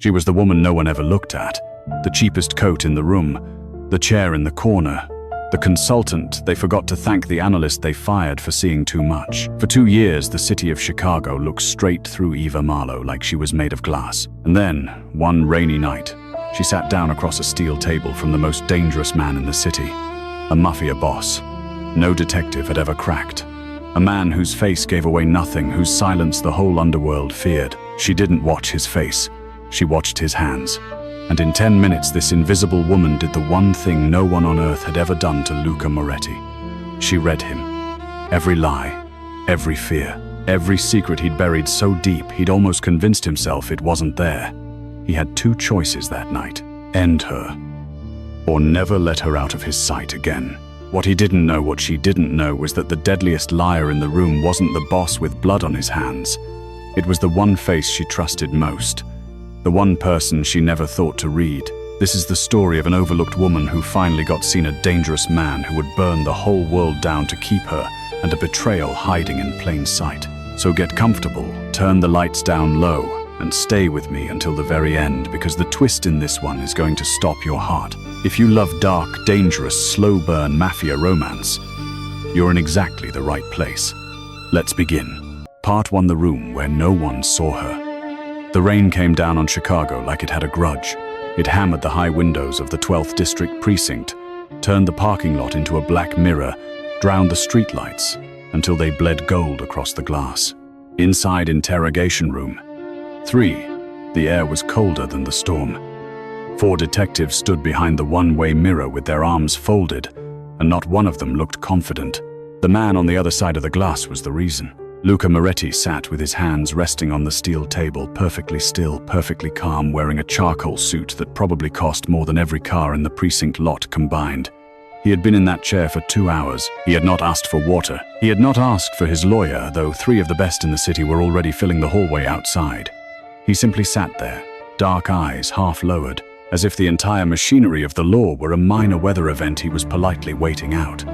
She was the woman no one ever looked at, the cheapest coat in the room, the chair in the corner, the consultant they forgot to thank the analyst they fired for seeing too much. For 2 years, the city of Chicago looked straight through Eva Marlowe like she was made of glass. And then, one rainy night, she sat down across a steel table from the most dangerous man in the city, a Mafia boss no detective had ever cracked. A man whose face gave away nothing, whose silence the whole underworld feared. She didn't watch his face, she watched his hands. And in 10 minutes, this invisible woman did the one thing no one on earth had ever done to Luca Moretti. She read him. Every lie, every fear, every secret he'd buried so deep he'd almost convinced himself it wasn't there. He had 2 choices that night: end her, or never let her out of his sight again. What he didn't know, what she didn't know, was that the deadliest liar in the room wasn't the boss with blood on his hands. It was the one face she trusted most, the one person she never thought to read. This is the story of an overlooked woman who finally got seen a dangerous man who would burn the whole world down to keep her, and a betrayal hiding in plain sight. So get comfortable, turn the lights down low, and stay with me until the very end, because the twist in this one is going to stop your heart. If you love dark, dangerous, slow-burn mafia romance, you're in exactly the right place. Let's begin. Part 1: the room where no one saw her. The rain came down on Chicago like it had a grudge. It hammered the high windows of the 12th District Precinct, turned the parking lot into a black mirror, drowned the streetlights until they bled gold across the glass. Inside interrogation room 3, the air was colder than the storm. 4 detectives stood behind the one-way mirror with their arms folded, and not one of them looked confident. The man on the other side of the glass was the reason. Luca Moretti sat with his hands resting on the steel table, perfectly still, perfectly calm, wearing a charcoal suit that probably cost more than every car in the precinct lot combined. He had been in that chair for 2 hours. He had not asked for water. He had not asked for his lawyer, though 3 of the best in the city were already filling the hallway outside. He simply sat there, dark eyes half lowered, as if the entire machinery of the law were a minor weather event he was politely waiting out.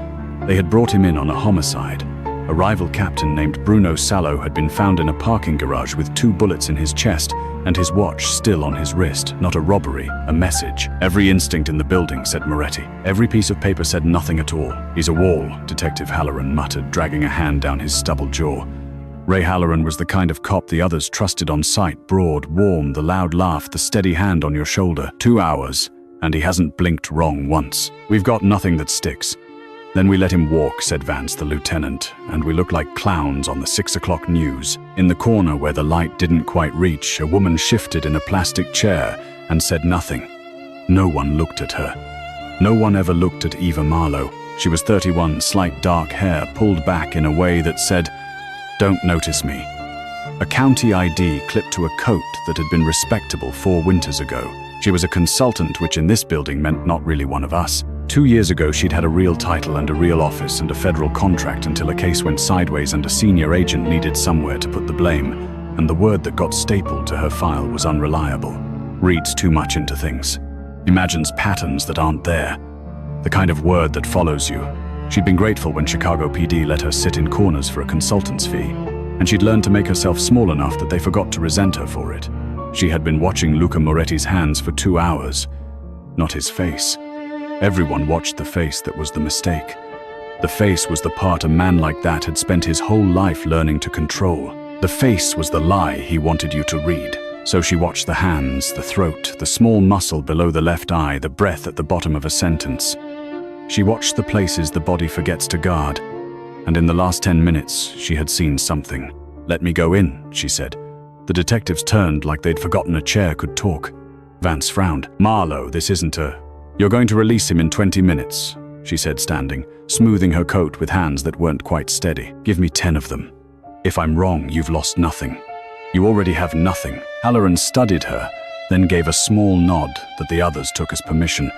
They had brought him in on a homicide. A rival captain named Bruno Sallo had been found in a parking garage with 2 bullets in his chest and his watch still on his wrist. Not a robbery, a message. Every instinct in the building said Moretti. Every piece of paper said nothing at all. He's a wall, Detective Halloran muttered, dragging a hand down his stubbled jaw. Ray Halloran was the kind of cop the others trusted on sight, broad, warm, the loud laugh, the steady hand on your shoulder. 2 hours, and he hasn't blinked wrong once. We've got nothing that sticks. Then we let him walk, said Vance, the lieutenant, and we look like clowns on the 6 o'clock news. In the corner where the light didn't quite reach, a woman shifted in a plastic chair and said nothing. No one looked at her. No one ever looked at Eva Marlowe. She was 31, slight dark hair pulled back in a way that said, "Don't notice me." A county ID clipped to a coat that had been respectable 4 winters ago. She was a consultant, which in this building meant not really one of us. 2 years ago, she'd had a real title and a real office and a federal contract until a case went sideways and a senior agent needed somewhere to put the blame, and the word that got stapled to her file was unreliable. Reads too much into things. Imagines patterns that aren't there. The kind of word that follows you. She'd been grateful when Chicago PD let her sit in corners for a consultant's fee, and she'd learned to make herself small enough that they forgot to resent her for it. She had been watching Luca Moretti's hands for 2 hours, not his face. Everyone watched the face that was the mistake. The face was the part a man like that had spent his whole life learning to control. The face was the lie he wanted you to read. So she watched the hands, the throat, the small muscle below the left eye, the breath at the bottom of a sentence. She watched the places the body forgets to guard, and in the last 10 minutes, she had seen something. "Let me go in," she said. The detectives turned like they'd forgotten a chair could talk. Vance frowned. "Marlowe, this isn't a... You're going to release him in 20 minutes, she said, standing, smoothing her coat with hands that weren't quite steady. "Give me 10 of them. If I'm wrong, you've lost nothing. You already have nothing." Halloran studied her, then gave a small nod that the others took as permission.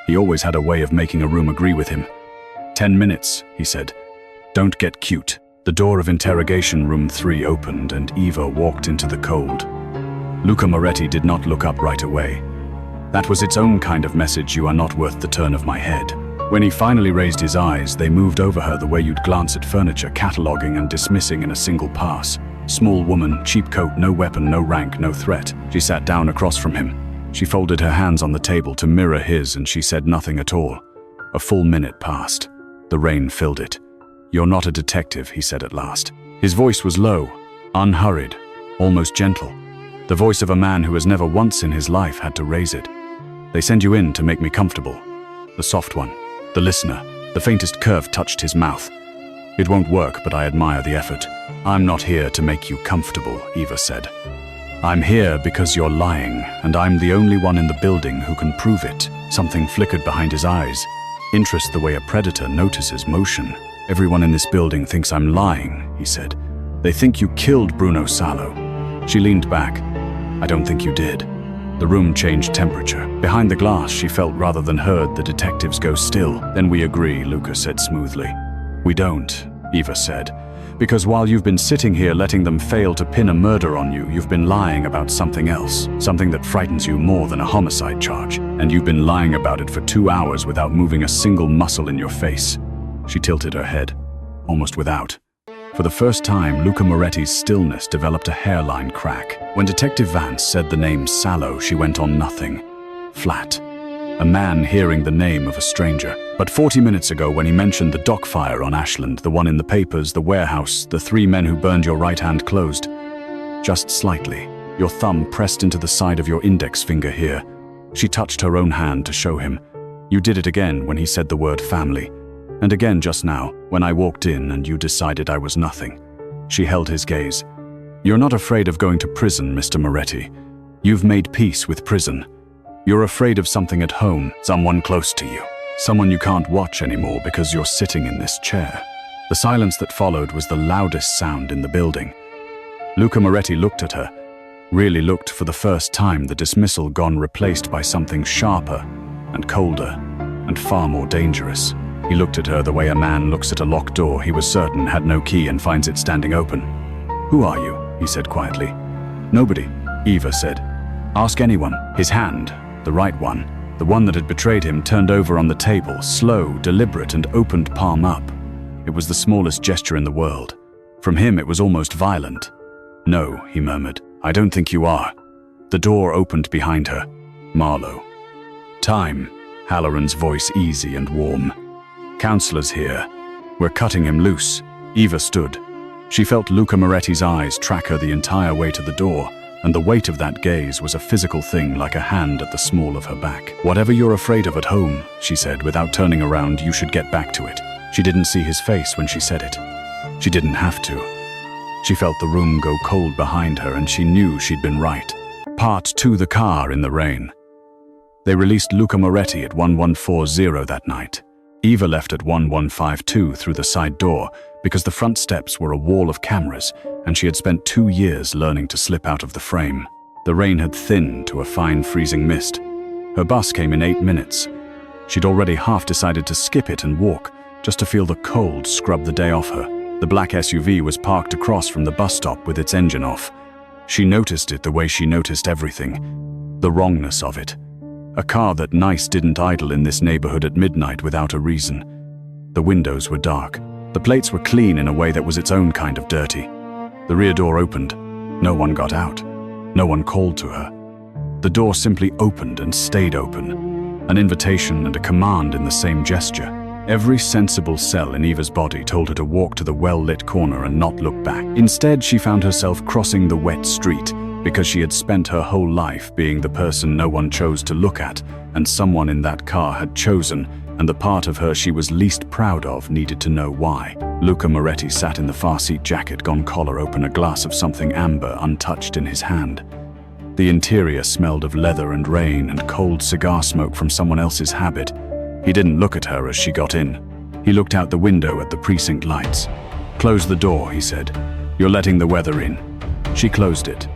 He always had a way of making a room agree with him. 10 minutes, he said. "Don't get cute." The door of interrogation room 3 opened and Eva walked into the cold. Luca Moretti did not look up right away. That was its own kind of message: "You are not worth the turn of my head." When he finally raised his eyes, they moved over her the way you'd glance at furniture, cataloging and dismissing in a single pass. Small woman, cheap coat, no weapon, no rank, no threat. She sat down across from him. She folded her hands on the table to mirror his, and she said nothing at all. A full minute passed. The rain filled it. "You're not a detective," he said at last. His voice was low, unhurried, almost gentle. The voice of a man who has never once in his life had to raise it. "They send you in to make me comfortable." The soft one, the listener, the faintest curve touched his mouth. "It won't work, but I admire the effort." "I'm not here to make you comfortable," Eva said. "I'm here because you're lying, and I'm the only one in the building who can prove it." Something flickered behind his eyes. Interest the way a predator notices motion. "Everyone in this building thinks I'm lying," he said. "They think you killed Bruno Salo." She leaned back. "I don't think you did." The room changed temperature. Behind the glass, she felt rather than heard the detectives go still. "Then we agree," Luca said smoothly. "We don't," Eva said. "Because while you've been sitting here letting them fail to pin a murder on you, you've been lying about something else, something that frightens you more than a homicide charge. And you've been lying about it for 2 hours without moving a single muscle in your face." She tilted her head, almost without. For the first time, Luca Moretti's stillness developed a hairline crack. When Detective Vance said the name Salo, she went on nothing. Flat. A man hearing the name of a stranger. But 40 minutes ago, when he mentioned the dock fire on Ashland, the one in the papers, the warehouse, the 3 men who burned your right hand closed. Just slightly, your thumb pressed into the side of your index finger here. She touched her own hand to show him. "You did it again when he said the word family. And again just now, when I walked in and you decided I was nothing." She held his gaze. "You're not afraid of going to prison, Mr. Moretti. You've made peace with prison. You're afraid of something at home, someone close to you. Someone you can't watch anymore because you're sitting in this chair." The silence that followed was the loudest sound in the building. Luca Moretti looked at her, really looked for the first time, the dismissal gone, replaced by something sharper and colder and far more dangerous. He looked at her the way a man looks at a locked door he was certain had no key and finds it standing open. "Who are you?" he said quietly. "Nobody," Eva said. "Ask anyone." His hand, the right one, the one that had betrayed him, turned over on the table, slow, deliberate, and opened palm up. It was the smallest gesture in the world. From him it was almost violent. "No," he murmured. "I don't think you are." The door opened behind her. Marlowe. "Time," Halloran's voice easy and warm. "Counselor's here. We're cutting him loose." Eva stood. She felt Luca Moretti's eyes track her the entire way to the door, and the weight of that gaze was a physical thing, like a hand at the small of her back. "Whatever you're afraid of at home," she said without turning around, "you should get back to it." She didn't see his face when she said it. She didn't have to. She felt the room go cold behind her, and she knew she'd been right. Part 2: The car in the rain. They released Luca Moretti at 1140 that night. Eva left at 1152 through the side door because the front steps were a wall of cameras, and she had spent 2 years learning to slip out of the frame. The rain had thinned to a fine freezing mist. Her bus came in 8 minutes. She'd already half decided to skip it and walk, just to feel the cold scrub the day off her. The black SUV was parked across from the bus stop with its engine off. She noticed it the way she noticed everything. The wrongness of it. A car that nice didn't idle in this neighborhood at midnight without a reason. The windows were dark. The plates were clean in a way that was its own kind of dirty. The rear door opened. No one got out. No one called to her. The door simply opened and stayed open. An invitation and a command in the same gesture. Every sensible cell in Eva's body told her to walk to the well-lit corner and not look back. Instead, she found herself crossing the wet street because she had spent her whole life being the person no one chose to look at, and someone in that car had chosen, and the part of her she was least proud of needed to know why. Luca Moretti sat in the far seat, jacket gone collar open, a glass of something amber untouched in his hand. The interior smelled of leather and rain and cold cigar smoke from someone else's habit. He didn't look at her as she got in. He looked out the window at the precinct lights. "Close the door," he said. "You're letting the weather in." She closed it.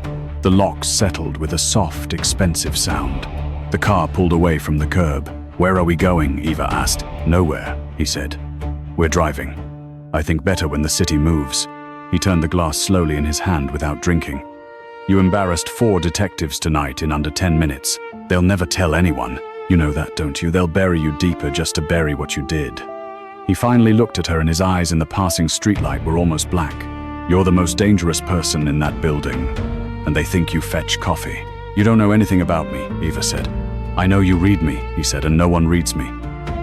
The lock settled with a soft, expensive sound. The car pulled away from the curb. "Where are we going?" Eva asked. "Nowhere," he said. "We're driving. I think better when the city moves." He turned the glass slowly in his hand without drinking. "You embarrassed 4 detectives tonight in under 10 minutes. They'll never tell anyone. You know that, don't you? They'll bury you deeper just to bury what you did." He finally looked at her, and his eyes in the passing streetlight were almost black. You're the most dangerous person in that building, and they think you fetch coffee. You don't know anything about me, Eva said. I know you read me, he said, and no one reads me.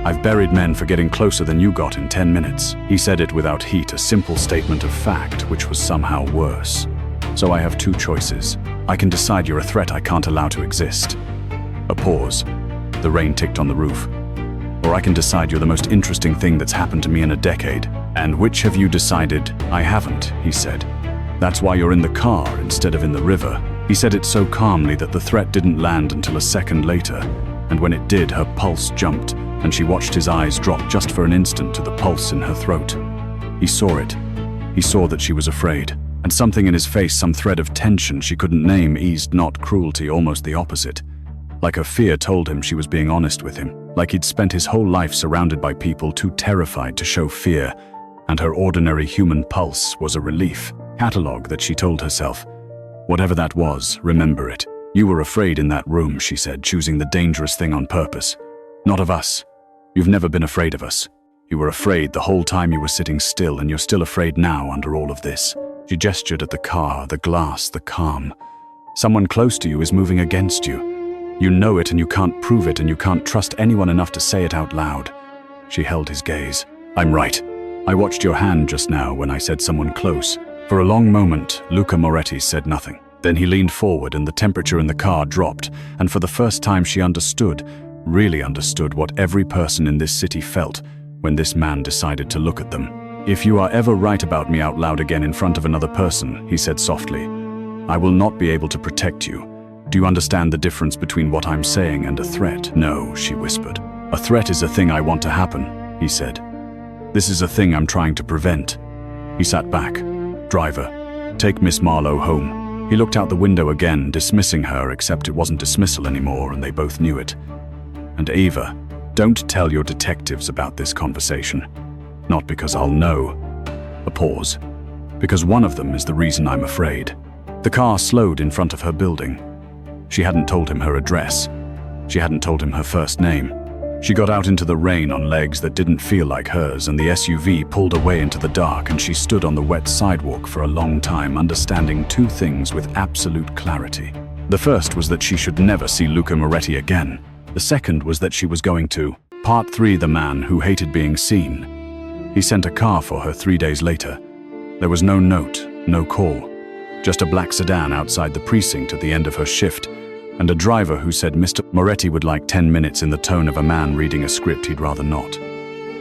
I've buried men for getting closer than you got in 10 minutes. He said it without heat, a simple statement of fact, which was somehow worse. So I have two choices. I can decide you're a threat I can't allow to exist. A pause. The rain ticked on the roof. Or I can decide you're the most interesting thing that's happened to me in a decade. And which have you decided? I haven't, he said. That's why you're in the car instead of in the river. He said it so calmly that the threat didn't land until a second later. And when it did, her pulse jumped, and she watched his eyes drop just for an instant to the pulse in her throat. He saw it. He saw that she was afraid. And something in his face, some thread of tension she couldn't name, eased, not cruelty, almost the opposite. Like her fear told him she was being honest with him. Like he'd spent his whole life surrounded by people too terrified to show fear. And her ordinary human pulse was a relief. Catalog that she told herself. Whatever that was, remember it. You were afraid in that room, she said, choosing the dangerous thing on purpose. Not of us. You've never been afraid of us. You were afraid the whole time you were sitting still, and you're still afraid now under all of this. She gestured at the car, the glass, the calm. Someone close to you is moving against you. You know it and you can't prove it, and you can't trust anyone enough to say it out loud. She held his gaze. I'm right. I watched your hand just now when I said someone close. For a long moment, Luca Moretti said nothing. Then he leaned forward and the temperature in the car dropped, and for the first time she understood, really understood what every person in this city felt when this man decided to look at them. If you are ever right about me out loud again in front of another person, he said softly, I will not be able to protect you. Do you understand the difference between what I'm saying and a threat? No, she whispered. A threat is a thing I want to happen, he said. This is a thing I'm trying to prevent. He sat back. Driver, take Miss Marlowe home. He looked out the window again, dismissing her, except it wasn't dismissal anymore, and they both knew it. And Eva, don't tell your detectives about this conversation. Not because I'll know. A pause. Because one of them is the reason I'm afraid. The car slowed in front of her building. She hadn't told him her address. She hadn't told him her first name. She got out into the rain on legs that didn't feel like hers, and the SUV pulled away into the dark, and she stood on the wet sidewalk for a long time, understanding two things with absolute clarity. The first was that she should never see Luca Moretti again. The second was that she was going to. Part 3, the man who hated being seen. He sent a car for her 3 days later. There was no note, no call. Just a black sedan outside the precinct at the end of her shift, and a driver who said Mr. Moretti would like 10 minutes in the tone of a man reading a script he'd rather not.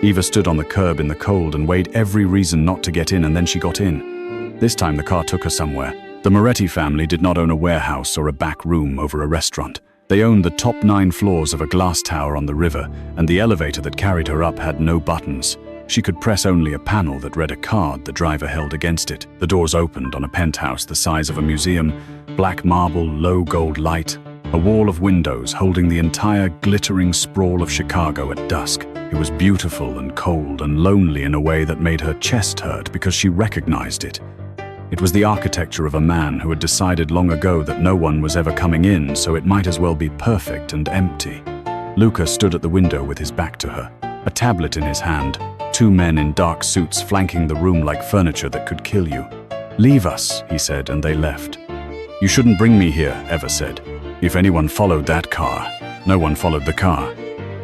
Eva stood on the curb in the cold and weighed every reason not to get in, and then she got in. This time the car took her somewhere. The Moretti family did not own a warehouse or a back room over a restaurant. They owned the top 9 floors of a glass tower on the river, and the elevator that carried her up had no buttons. She could press only a panel that read a card the driver held against it. The doors opened on a penthouse the size of a museum, black marble, low gold light, a wall of windows holding the entire glittering sprawl of Chicago at dusk. It was beautiful and cold and lonely in a way that made her chest hurt because she recognized it. It was the architecture of a man who had decided long ago that no one was ever coming in, so it might as well be perfect and empty. Luca stood at the window with his back to her, a tablet in his hand, 2 men in dark suits flanking the room like furniture that could kill you. Leave us, he said, and they left. You shouldn't bring me here, Eva said. If anyone followed that car, no one followed the car.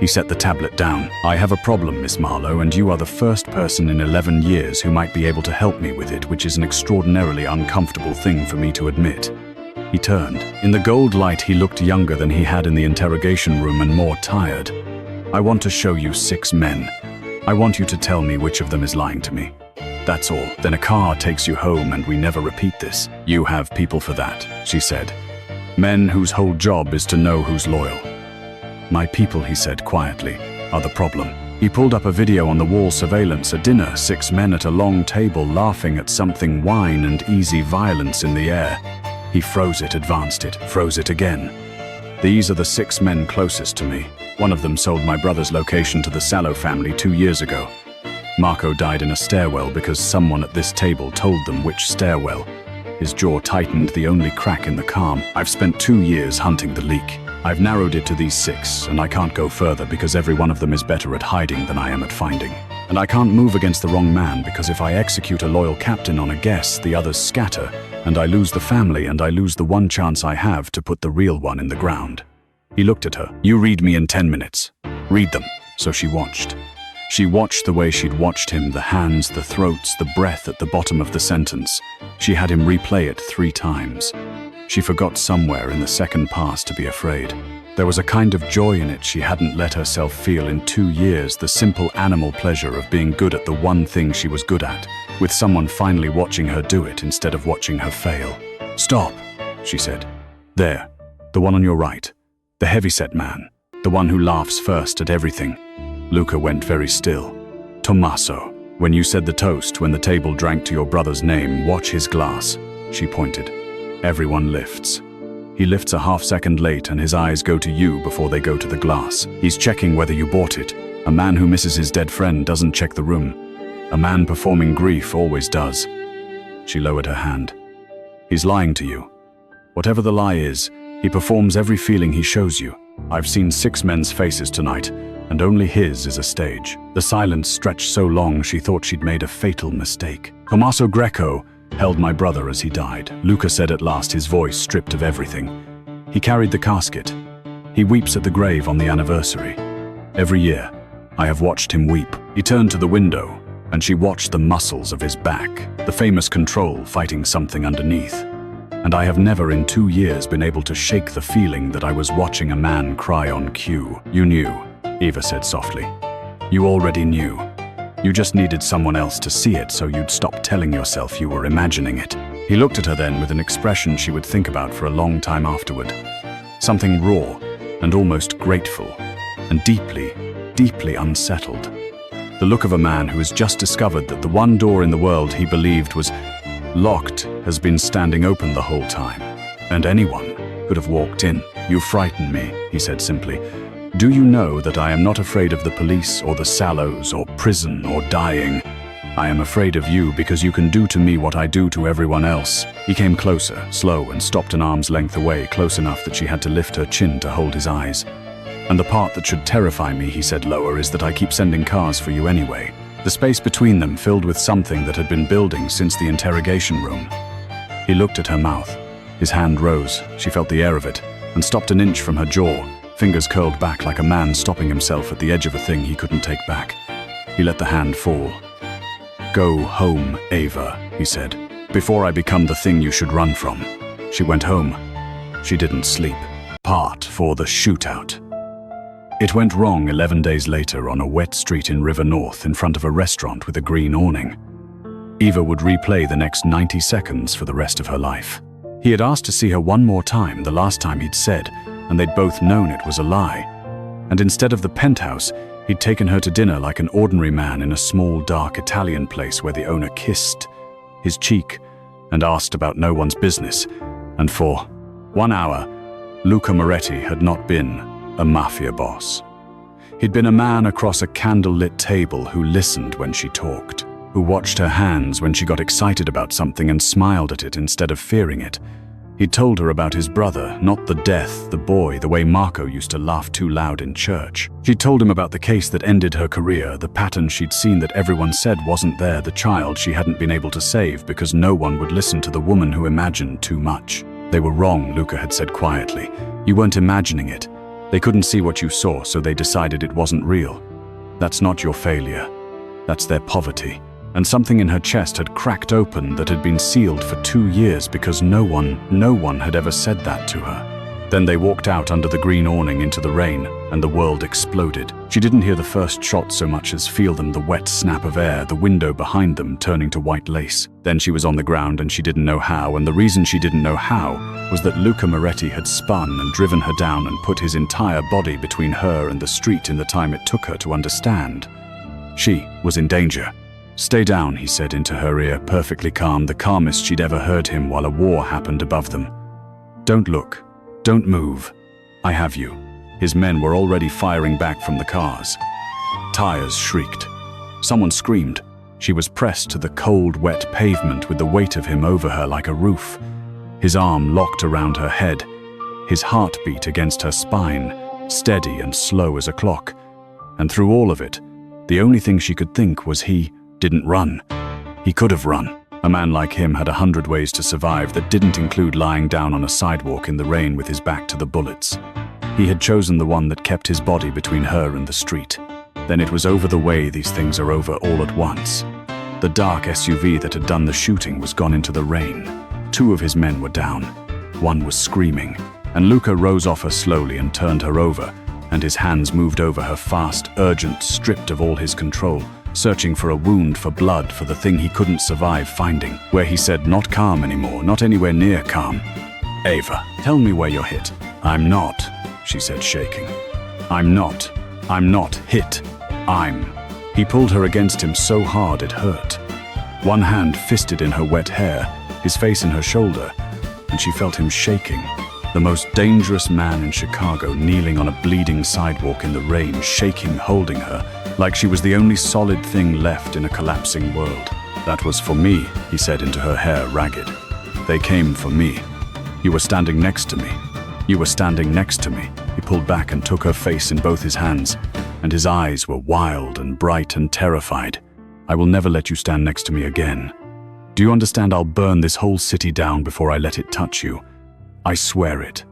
He set the tablet down. I have a problem, Miss Marlowe, and you are the first person in 11 years who might be able to help me with it, which is an extraordinarily uncomfortable thing for me to admit. He turned. In the gold light, he looked younger than he had in the interrogation room and more tired. I want to show you 6 men. I want you to tell me which of them is lying to me. That's all. Then a car takes you home and we never repeat this. You have people for that, she said. Men whose whole job is to know who's loyal. My people, he said quietly, are the problem. He pulled up a video on the wall, surveillance, a dinner, 6 men at a long table laughing at something, wine and easy violence in the air. He froze it, advanced it, froze it again. These are the 6 men closest to me. One of them sold my brother's location to the Sallow family 2 years ago. Marco died in a stairwell because someone at this table told them which stairwell. His jaw tightened, the only crack in the calm. I've spent 2 years hunting the leak. I've narrowed it to these 6, and I can't go further because every one of them is better at hiding than I am at finding. And I can't move against the wrong man, because if I execute a loyal captain on a guess, the others scatter, and I lose the family, and I lose the one chance I have to put the real one in the ground. He looked at her. You read me in 10 minutes. Read them. So she watched. She watched the way she'd watched him, the hands, the throats, the breath at the bottom of the sentence. She had him replay it 3 times. She forgot somewhere in the second pass to be afraid. There was a kind of joy in it she hadn't let herself feel in 2 years, the simple animal pleasure of being good at the one thing she was good at, with someone finally watching her do it instead of watching her fail. Stop, she said. There, the one on your right. The heavyset man, the one who laughs first at everything. Luca went very still. Tommaso, when you said the toast, when the table drank to your brother's name, watch his glass. She pointed. Everyone lifts. He lifts a half-second late and his eyes go to you before they go to the glass. He's checking whether you bought it. A man who misses his dead friend doesn't check the room. A man performing grief always does. She lowered her hand. He's lying to you. Whatever the lie is, he performs every feeling he shows you. I've seen 6 men's faces tonight, and only his is a stage. The silence stretched so long she thought she'd made a fatal mistake. Tommaso Greco held my brother as he died, Luca said at last, his voice stripped of everything. He carried the casket. He weeps at the grave on the anniversary. Every year, I have watched him weep. He turned to the window, and she watched the muscles of his back, the famous control fighting something underneath. And I have never in 2 years been able to shake the feeling that I was watching a man cry on cue. You knew, Eva said softly. You already knew. You just needed someone else to see it so you'd stop telling yourself you were imagining it. He looked at her then with an expression she would think about for a long time afterward. Something raw and almost grateful and deeply, deeply unsettled. The look of a man who has just discovered that the one door in the world he believed was locked has been standing open the whole time, and anyone could have walked in. You frighten me, he said simply. Do you know that I am not afraid of the police or the sallows or prison or dying? I am afraid of you because you can do to me what I do to everyone else. He came closer, slow, and stopped an arm's length away, close enough that she had to lift her chin to hold his eyes. And the part that should terrify me, he said lower, is that I keep sending cars for you anyway. The space between them filled with something that had been building since the interrogation room. He looked at her mouth. His hand rose. She felt the air of it, and stopped an inch from her jaw, fingers curled back like a man stopping himself at the edge of a thing he couldn't take back. He let the hand fall. Go home, Eva, he said, before I become the thing you should run from. She went home. She didn't sleep. Part for the shootout. It went wrong 11 days later on a wet street in River North in front of a restaurant with a green awning. Eva would replay the next 90 seconds for the rest of her life. He had asked to see her one more time the last time he'd said, and they'd both known it was a lie. And instead of the penthouse, he'd taken her to dinner like an ordinary man in a small, dark Italian place where the owner kissed his cheek and asked about no one's business. And for 1 hour, Luca Moretti had not been a mafia boss. He'd been a man across a candle-lit table who listened when she talked, who watched her hands when she got excited about something and smiled at it instead of fearing it. He'd told her about his brother, not the death, the boy, the way Marco used to laugh too loud in church. She'd told him about the case that ended her career, the pattern she'd seen that everyone said wasn't there, the child she hadn't been able to save because no one would listen to the woman who imagined too much. They were wrong, Luca had said quietly. You weren't imagining it. They couldn't see what you saw, so they decided it wasn't real. That's not your failure. That's their poverty. And something in her chest had cracked open that had been sealed for 2 years because no one had ever said that to her. Then they walked out under the green awning into the rain, and the world exploded. She didn't hear the first shot so much as feel them, the wet snap of air, the window behind them turning to white lace. Then she was on the ground and she didn't know how, and the reason she didn't know how was that Luca Moretti had spun and driven her down and put his entire body between her and the street in the time it took her to understand. She was in danger. Stay down, he said into her ear, perfectly calm, the calmest she'd ever heard him while a war happened above them. Don't look. Don't move. I have you. His men were already firing back from the cars. Tires shrieked. Someone screamed. She was pressed to the cold, wet pavement with the weight of him over her like a roof. His arm locked around her head, his heartbeat against her spine, steady and slow as a clock. And through all of it, The only thing she could think was he didn't run. He could have run. A man like him had 100 ways to survive that didn't include lying down on a sidewalk in the rain with his back to the bullets. He had chosen the one that kept his body between her and the street. Then it was over the way these things are over all at once. The dark SUV that had done the shooting was gone into the rain. 2 of his men were down. 1 was screaming, and Luca rose off her slowly and turned her over, and his hands moved over her fast, urgent, stripped of all his control, searching for a wound, for blood, for the thing he couldn't survive finding, where he said not calm anymore, not anywhere near calm. "Eva, tell me where you're hit." "I'm not," she said, shaking. I'm not hit. He pulled her against him so hard it hurt. One hand fisted in her wet hair, his face in her shoulder, and she felt him shaking. The most dangerous man in Chicago, kneeling on a bleeding sidewalk in the rain, shaking, holding her, like she was the only solid thing left in a collapsing world. "That was for me," he said into her hair, ragged. "They came for me. You were standing next to me. You were standing next to me." He pulled back and took her face in both his hands, and his eyes were wild and bright and terrified. "I will never let you stand next to me again. Do you understand? I'll burn this whole city down before I let it touch you. I swear it.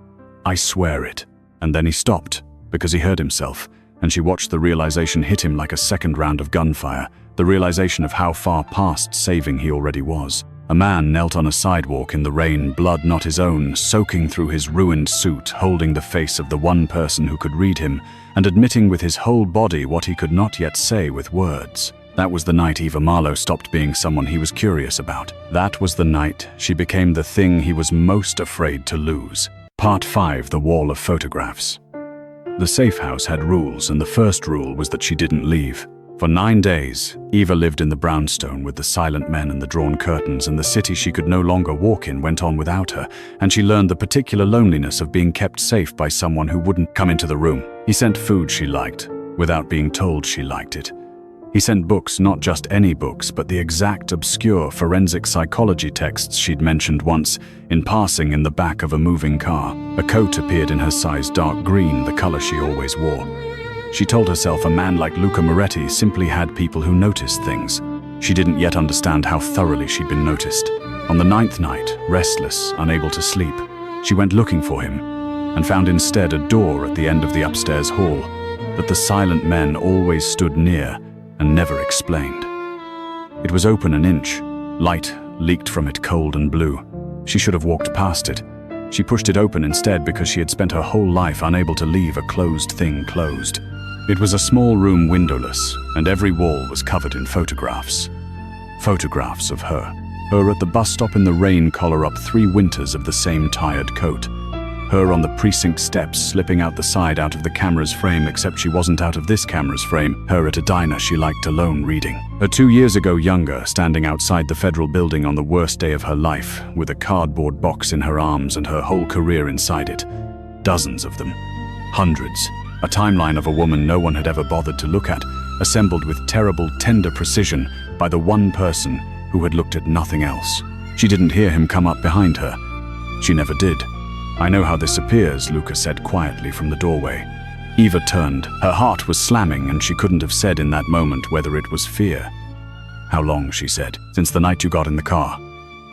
I swear it." And then he stopped, because he heard himself, and she watched the realization hit him like a second round of gunfire, the realization of how far past saving he already was. A man knelt on a sidewalk in the rain, blood not his own, soaking through his ruined suit, holding the face of the one person who could read him, and admitting with his whole body what he could not yet say with words. That was the night Eva Marlowe stopped being someone he was curious about. That was the night she became the thing he was most afraid to lose. Part 5, The Wall of Photographs. The safe house had rules, and the first rule was that she didn't leave. For 9 days, Eva lived in the brownstone with the silent men and the drawn curtains, and the city she could no longer walk in went on without her, and she learned the particular loneliness of being kept safe by someone who wouldn't come into the room. He sent food she liked, without being told she liked it. He sent books, not just any books, but the exact obscure forensic psychology texts she'd mentioned once, in passing in the back of a moving car. A coat appeared in her size dark green, the color she always wore. She told herself a man like Luca Moretti simply had people who noticed things. She didn't yet understand how thoroughly she'd been noticed. On the 9th night, restless, unable to sleep, she went looking for him, and found instead a door at the end of the upstairs hall that the silent men always stood near and never explained. It was open an inch. Light leaked from it, cold and blue. She should have walked past it. She pushed it open instead because she had spent her whole life unable to leave a closed thing closed. It was a small room, windowless, and every wall was covered in photographs. Photographs of her. Her at the bus stop in the rain, collar up 3 winters of the same tired coat. Her on the precinct steps, slipping out the side out of the camera's frame, except she wasn't out of this camera's frame. Her at a diner she liked alone reading. Her 2 years ago younger, standing outside the federal building on the worst day of her life, with a cardboard box in her arms and her whole career inside it. Dozens of them. Hundreds. A timeline of a woman no one had ever bothered to look at, assembled with terrible, tender precision by the one person who had looked at nothing else. She didn't hear him come up behind her. She never did. "I know how this appears," Luca said quietly from the doorway. Eva turned. Her heart was slamming, and she couldn't have said in that moment whether it was fear. "How long?" she said. "Since the night you got in the car."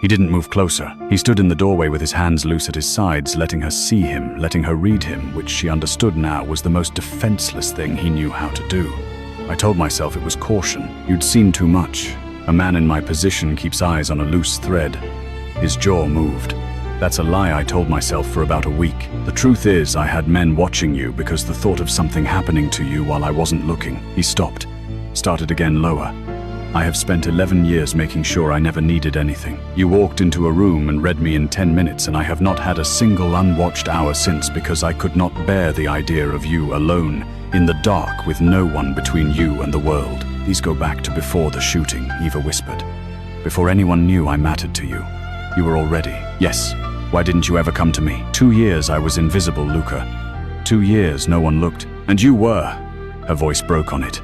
He didn't move closer. He stood in the doorway with his hands loose at his sides, letting her see him, letting her read him, which she understood now was the most defenseless thing he knew how to do. "I told myself it was caution. You'd seen too much. A man in my position keeps eyes on a loose thread." His jaw moved. "That's a lie I told myself for about a week. The truth is, I had men watching you because the thought of something happening to you while I wasn't looking." He stopped, started again lower. "I have spent 11 years making sure I never needed anything. You walked into a room and read me in 10 minutes, and I have not had a single unwatched hour since because I could not bear the idea of you alone, in the dark with no one between you and the world." "These go back to before the shooting," Eva whispered. "Before anyone knew I mattered to you. You were already." "Yes. Why didn't you ever come to me?" 2 years I was invisible, Luca. 2 years no one looked. And you were." Her voice broke on it.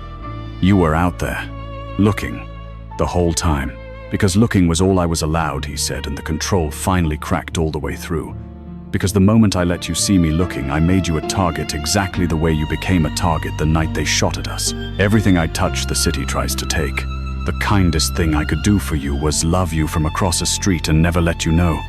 "You were out there, looking, the whole time. Because looking was all I was allowed," he said, and the control finally cracked all the way through. Because the moment I let you see me looking, I made you a target exactly the way you became a target the night they shot at us. Everything I touch, the city tries to take. The kindest thing I could do for you was love you from across a street and never let you know."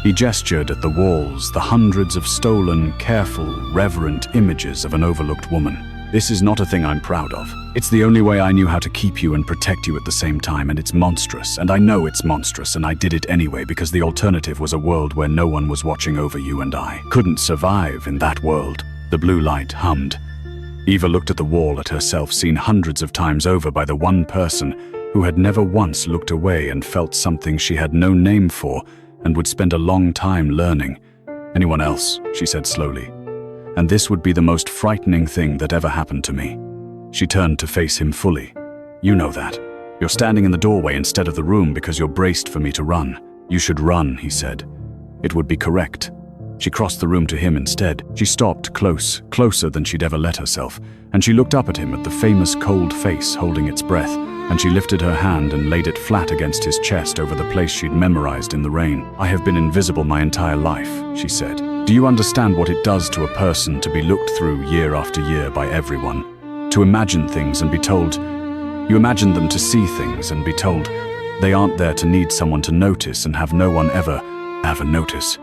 He gestured at the walls, the hundreds of stolen, careful, reverent images of an overlooked woman. "This is not a thing I'm proud of. It's the only way I knew how to keep you and protect you at the same time, and it's monstrous, and I know it's monstrous, and I did it anyway because the alternative was a world where no one was watching over you, and I couldn't survive in that world." The blue light hummed. Eva looked at the wall, at herself seen hundreds of times over by the one person who had never once looked away and felt something she had no name for and would spend a long time learning. "Anyone else," she said slowly. "And this would be the most frightening thing that ever happened to me." She turned to face him fully. "You know that. You're standing in the doorway instead of the room because you're braced for me to run." "You should run," he said. "It would be correct." She crossed the room to him instead. She stopped closer than she'd ever let herself, and she looked up at him at the famous cold face holding its breath, and she lifted her hand and laid it flat against his chest over the place she'd memorized in the rain. "I have been invisible my entire life," she said. "Do you understand what it does to a person to be looked through year after year by everyone? To imagine things and be told, you imagine them to see things and be told they aren't there to need someone to notice and have no one ever notice."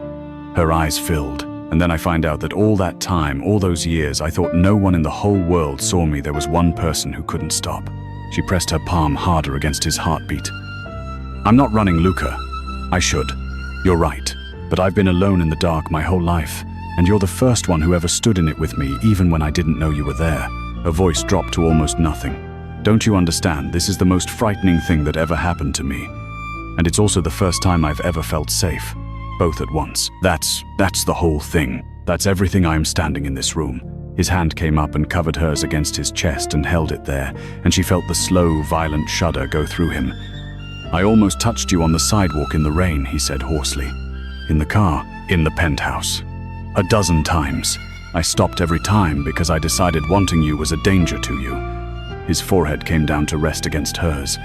Her eyes filled, and then I find out that all that time, all those years, I thought no one in the whole world saw me. There was one person who couldn't stop. She pressed her palm harder against his heartbeat. "I'm not running, Luca. I should. You're right. But I've been alone in the dark my whole life, and you're the first one who ever stood in it with me, even when I didn't know you were there." Her voice dropped to almost nothing. "Don't you understand? This is the most frightening thing that ever happened to me. And it's also the first time I've ever felt safe. Both at once. That's the whole thing. That's everything I am standing in this room." His hand came up and covered hers against his chest and held it there, and she felt the slow, violent shudder go through him. "I almost touched you on the sidewalk in the rain," he said hoarsely. "In the car, in the penthouse. 12 times. I stopped every time because I decided wanting you was a danger to you." His forehead came down to rest against hers.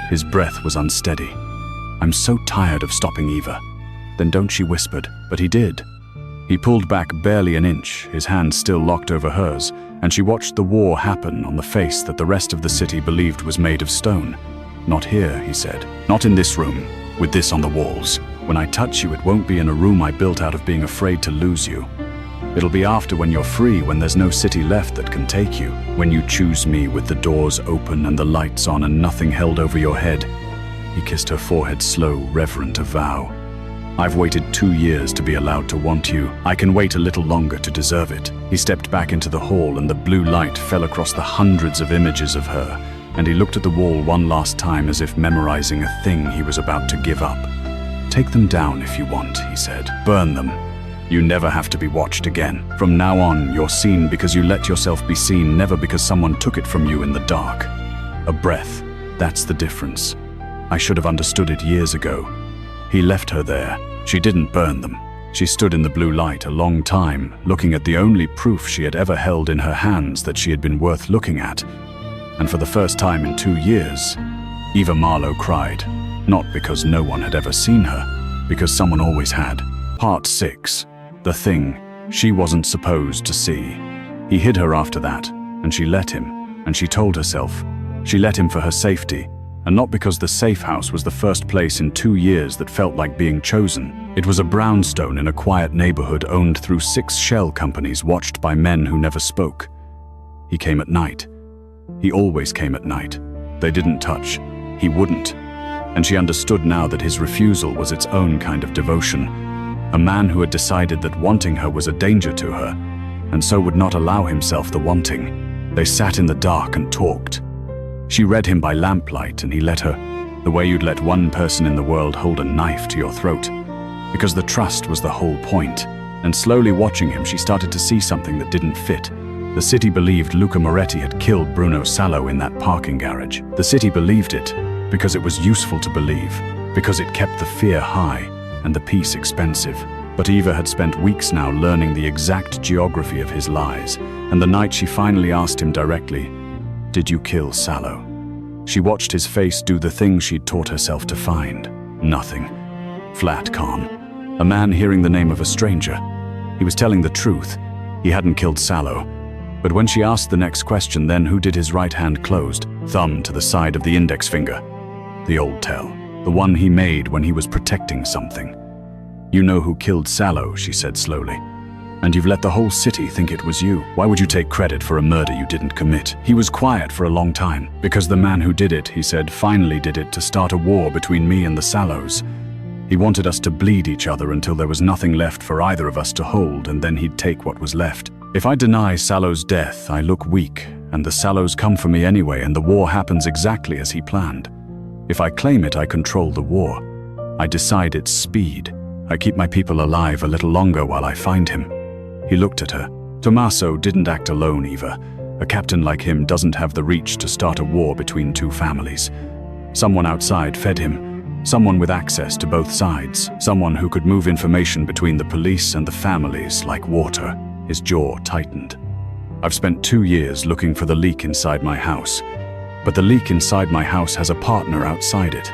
His breath was unsteady. "I'm so tired of stopping, Eva." "Then don't," she whispered, but he did. He pulled back barely an inch, his hand still locked over hers, and she watched the war happen on the face that the rest of the city believed was made of stone. "Not here," he said. "Not in this room, with this on the walls. When I touch you, it won't be in a room I built out of being afraid to lose you. It'll be after, when you're free, when there's no city left that can take you, when you choose me with the doors open and the lights on and nothing held over your head." He kissed her forehead, slow, reverent, a vow. "I've waited 2 years to be allowed to want you. I can wait a little longer to deserve it." He stepped back into the hall and the blue light fell across the hundreds of images of her, and he looked at the wall one last time as if memorizing a thing he was about to give up. "Take them down if you want," he said. "Burn them. You never have to be watched again. From now on, you're seen because you let yourself be seen, never because someone took it from you in the dark. A breath. That's the difference. I should have understood it years ago." He left her there. She didn't burn them. She stood in the blue light a long time, looking at the only proof she had ever held in her hands that she had been worth looking at. And for the first time in 2 years, Eva Marlowe cried. Not because no one had ever seen her, because someone always had. Part 6. The thing she wasn't supposed to see. He hid her after that, and she let him, and she told herself. She let him for her safety. And not because the safe house was the first place in 2 years that felt like being chosen. It was a brownstone in a quiet neighborhood owned through 6 shell companies, watched by men who never spoke. He came at night. He always came at night. They didn't touch. He wouldn't. And she understood now that his refusal was its own kind of devotion. A man who had decided that wanting her was a danger to her, and so would not allow himself the wanting. They sat in the dark and talked. She read him by lamplight, and he let her, the way you'd let one person in the world hold a knife to your throat. Because the trust was the whole point. And slowly watching him, she started to see something that didn't fit. The city believed Luca Moretti had killed Bruno Sallo in that parking garage. The city believed it because it was useful to believe, because it kept the fear high and the peace expensive. But Eva had spent weeks now learning the exact geography of his lies, and the night she finally asked him directly, "Did you kill Sallo?" She watched his face do the thing she'd taught herself to find. Nothing. Flat calm. A man hearing the name of a stranger. He was telling the truth. He hadn't killed Sallow. But when she asked the next question, then who did his right hand closed, thumb to the side of the index finger? The old tell. The one he made when he was protecting something. You know who killed Sallow, she said slowly. And you've let the whole city think it was you. Why would you take credit for a murder you didn't commit? He was quiet for a long time. Because the man who did it, he said, finally did it to start a war between me and the Sallows. He wanted us to bleed each other until there was nothing left for either of us to hold, and then he'd take what was left. If I deny Sallow's death, I look weak, and the Sallows come for me anyway, and the war happens exactly as he planned. If I claim it, I control the war. I decide its speed. I keep my people alive a little longer while I find him. He looked at her. Tommaso didn't act alone, Eva. A captain like him doesn't have the reach to start a war between two families. Someone outside fed him. Someone with access to both sides. Someone who could move information between the police and the families like water. His jaw tightened. I've spent 2 years looking for the leak inside my house. But the leak inside my house has a partner outside it.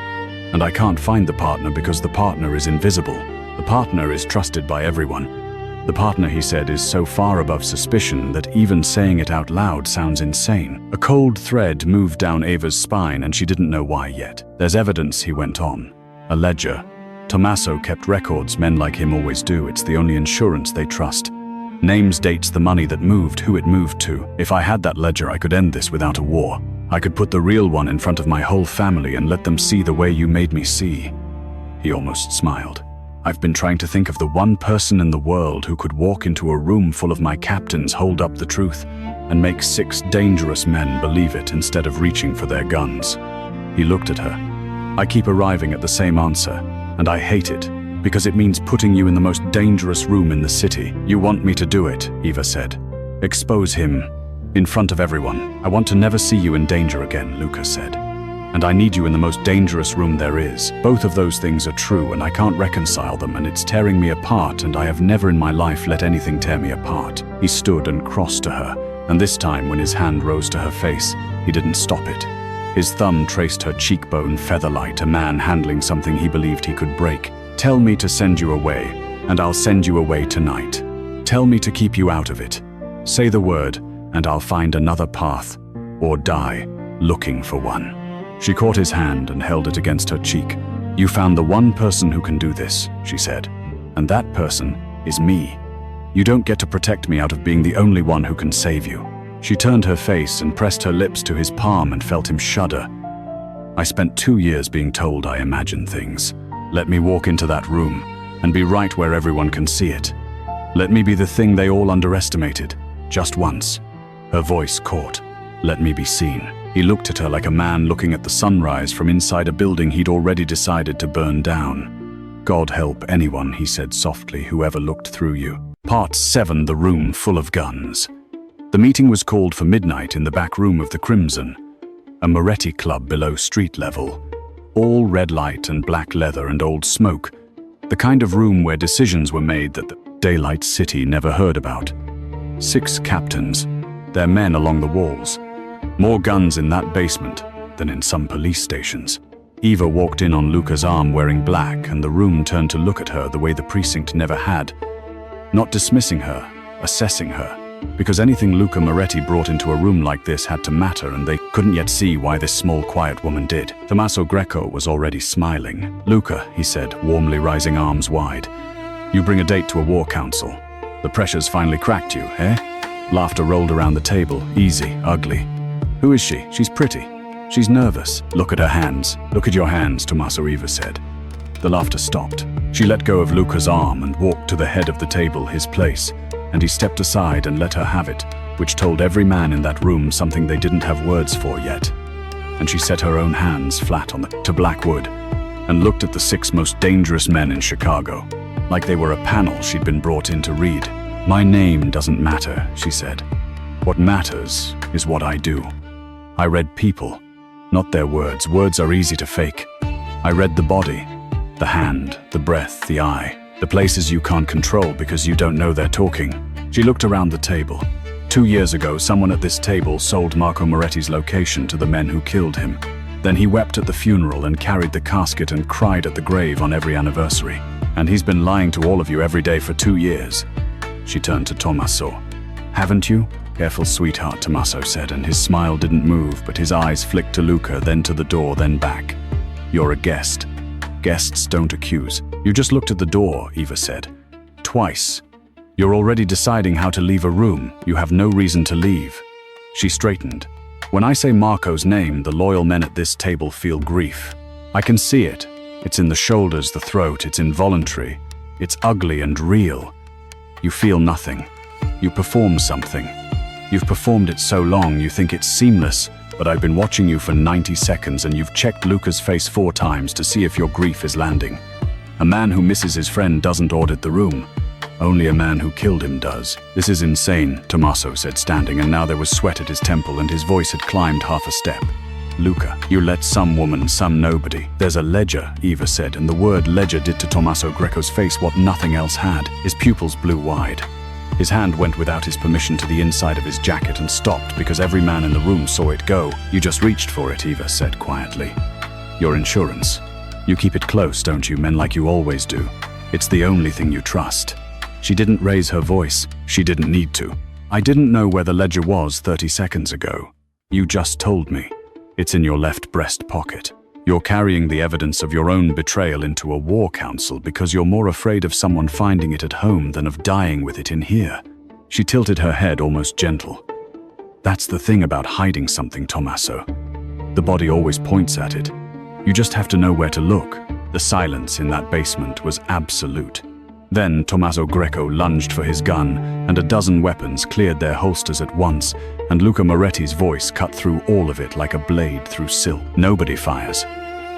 And I can't find the partner because the partner is invisible. The partner is trusted by everyone. The partner, he said, is so far above suspicion that even saying it out loud sounds insane. A cold thread moved down Eva's spine and she didn't know why yet. There's evidence, he went on. A ledger. Tommaso kept records, men like him always do. It's the only insurance they trust. Names, dates, the money that moved, who it moved to. If I had that ledger, I could end this without a war. I could put the real one in front of my whole family and let them see the way you made me see. He almost smiled. I've been trying to think of the one person in the world who could walk into a room full of my captains, hold up the truth, and make 6 dangerous men believe it instead of reaching for their guns. He looked at her. I keep arriving at the same answer, and I hate it, because it means putting you in the most dangerous room in the city. You want me to do it, Eva said. Expose him, in front of everyone. I want to never see you in danger again, Luca said. And I need you in the most dangerous room there is. Both of those things are true, and I can't reconcile them, and it's tearing me apart, and I have never in my life let anything tear me apart. He stood and crossed to her, and this time when his hand rose to her face, he didn't stop it. His thumb traced her cheekbone featherlight, a man handling something he believed he could break. Tell me to send you away, and I'll send you away tonight. Tell me to keep you out of it. Say the word, and I'll find another path, or die, looking for one. She caught his hand and held it against her cheek. You found the one person who can do this, she said. And that person is me. You don't get to protect me out of being the only one who can save you. She turned her face and pressed her lips to his palm and felt him shudder. I spent 2 years being told I imagine things. Let me walk into that room and be right where everyone can see it. Let me be the thing they all underestimated, just once. Her voice caught. Let me be seen. He looked at her like a man looking at the sunrise from inside a building he'd already decided to burn down. God help anyone, he said softly, whoever looked through you. Part 7, the room full of guns. The meeting was called for midnight in the back room of the Crimson, a Moretti club below street level. All red light and black leather and old smoke. The kind of room where decisions were made that the daylight city never heard about. 6 captains, their men along the walls. More guns in that basement than in some police stations. Eva walked in on Luca's arm wearing black, and the room turned to look at her the way the precinct never had. Not dismissing her, assessing her. Because anything Luca Moretti brought into a room like this had to matter, and they couldn't yet see why this small, quiet woman did. Tommaso Greco was already smiling. Luca, he said, warmly rising arms wide. You bring a date to a war council. The pressure's finally cracked you, eh? Laughter rolled around the table, easy, ugly. Who is she? She's pretty. She's nervous. Look at her hands. Look at your hands, Tommaso, Eva said. The laughter stopped. She let go of Luca's arm and walked to the head of the table, his place, and he stepped aside and let her have it, which told every man in that room something they didn't have words for yet. And she set her own hands flat to Blackwood and looked at the 6 most dangerous men in Chicago, like they were a panel she'd been brought in to read. My name doesn't matter, she said. What matters is what I do. I read people, not their words. Words are easy to fake. I read the body, the hand, the breath, the eye, the places you can't control because you don't know they're talking. She looked around the table. 2 years ago, someone at this table sold Marco Moretti's location to the men who killed him. Then he wept at the funeral and carried the casket and cried at the grave on every anniversary. And he's been lying to all of you every day for 2 years. She turned to Tommaso. Haven't you? Careful, sweetheart, Tommaso said, and his smile didn't move, but his eyes flicked to Luca, then to the door, then back. You're a guest. Guests don't accuse. You just looked at the door, Eva said. Twice. You're already deciding how to leave a room. You have no reason to leave. She straightened. When I say Marco's name, the loyal men at this table feel grief. I can see it. It's in the shoulders, the throat, it's involuntary. It's ugly and real. You feel nothing. You perform something. You've performed it so long you think it's seamless, but I've been watching you for 90 seconds and you've checked Luca's face 4 times to see if your grief is landing. A man who misses his friend doesn't audit the room. Only a man who killed him does. This is insane, Tommaso said, standing, and now there was sweat at his temple and his voice had climbed half a step. Luca, you let some woman, some nobody. There's a ledger, Eva said, and the word ledger did to Tommaso Greco's face what nothing else had. His pupils blew wide. His hand went without his permission to the inside of his jacket and stopped because every man in the room saw it go. You just reached for it, Eva said quietly. Your insurance. You keep it close, don't you, men, like you always do. It's the only thing you trust. She didn't raise her voice. She didn't need to. I didn't know where the ledger was 30 seconds ago. You just told me. It's in your left breast pocket. You're carrying the evidence of your own betrayal into a war council because you're more afraid of someone finding it at home than of dying with it in here. She tilted her head, almost gentle. That's the thing about hiding something, Tommaso. The body always points at it. You just have to know where to look. The silence in that basement was absolute. Then Tommaso Greco lunged for his gun, and a dozen weapons cleared their holsters at once, and Luca Moretti's voice cut through all of it like a blade through silk. Nobody fires.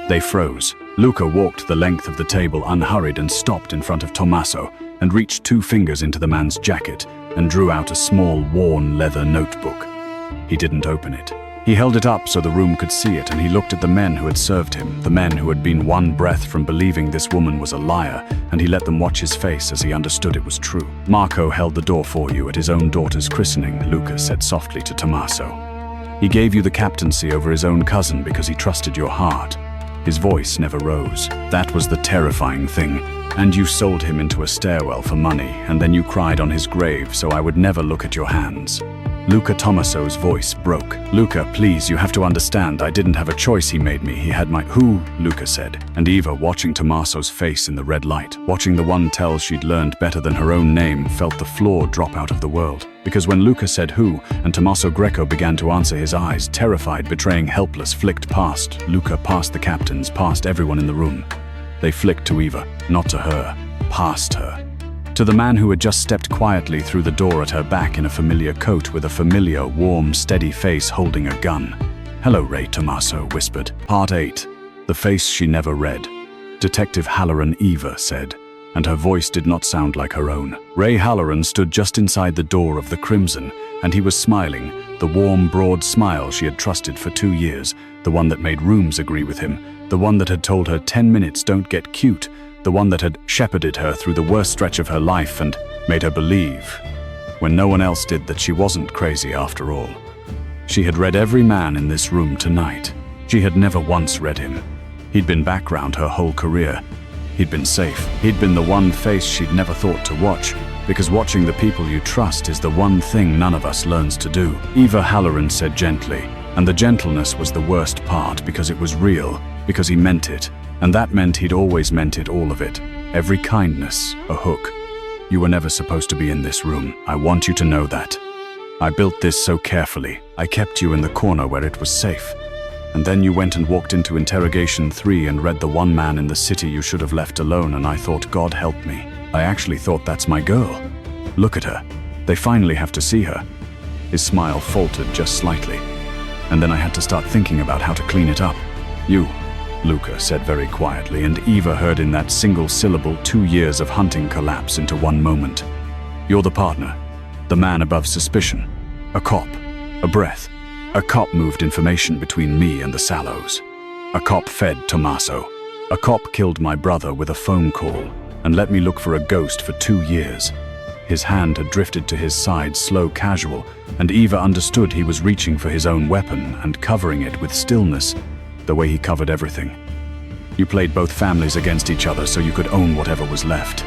They froze. Luca walked the length of the table unhurried and stopped in front of Tommaso, and reached 2 fingers into the man's jacket, and drew out a small, worn leather notebook. He didn't open it. He held it up so the room could see it, and he looked at the men who had served him, the men who had been one breath from believing this woman was a liar, and he let them watch his face as he understood it was true. Marco held the door for you at his own daughter's christening, Luca said softly to Tommaso. He gave you the captaincy over his own cousin because he trusted your heart. His voice never rose. That was the terrifying thing. And you sold him into a stairwell for money, and then you cried on his grave so I would never look at your hands. Luca Tommaso's voice broke. Luca, please, you have to understand, I didn't have a choice. He made me. He had my— Who? Luca said. And Eva, watching Tommaso's face in the red light, watching the one tell she'd learned better than her own name, felt the floor drop out of the world. Because when Luca said who, and Tommaso Greco began to answer, his eyes, terrified, betraying, helpless, flicked past Luca, past the captains, past everyone in the room. They flicked to Eva, not to her, past her. To the man who had just stepped quietly through the door at her back in a familiar coat with a familiar, warm, steady face holding a gun. Hello, Ray, Tommaso whispered. Part 8. The face she never read. Detective Halloran, Eva said, and her voice did not sound like her own. Ray Halloran stood just inside the door of the Crimson, and he was smiling, the warm, broad smile she had trusted for 2 years, the one that made rooms agree with him, the one that had told her 10 minutes don't get cute, the one that had shepherded her through the worst stretch of her life and made her believe, when no one else did, that she wasn't crazy after all. She had read every man in this room tonight. She had never once read him. He'd been background her whole career. He'd been safe. He'd been the one face she'd never thought to watch, because watching the people you trust is the one thing none of us learns to do. Eva Halloran said gently, and the gentleness was the worst part because it was real, because he meant it. And that meant he'd always meant it, all of it. Every kindness, a hook. You were never supposed to be in this room. I want you to know that. I built this so carefully. I kept you in the corner where it was safe. And then you went and walked into interrogation 3 and read the one man in the city you should have left alone, and I thought, God help me. I actually thought, that's my girl. Look at her. They finally have to see her. His smile faltered just slightly. And then I had to start thinking about how to clean it up. You, Luca said very quietly, and Eva heard in that single syllable 2 years of hunting collapse into one moment. You're the partner, the man above suspicion, a cop, a breath. A cop moved information between me and the Sallows. A cop fed Tommaso. A cop killed my brother with a phone call and let me look for a ghost for 2 years. His hand had drifted to his side, slow, casual, and Eva understood he was reaching for his own weapon and covering it with stillness, the way he covered everything. You played both families against each other so you could own whatever was left.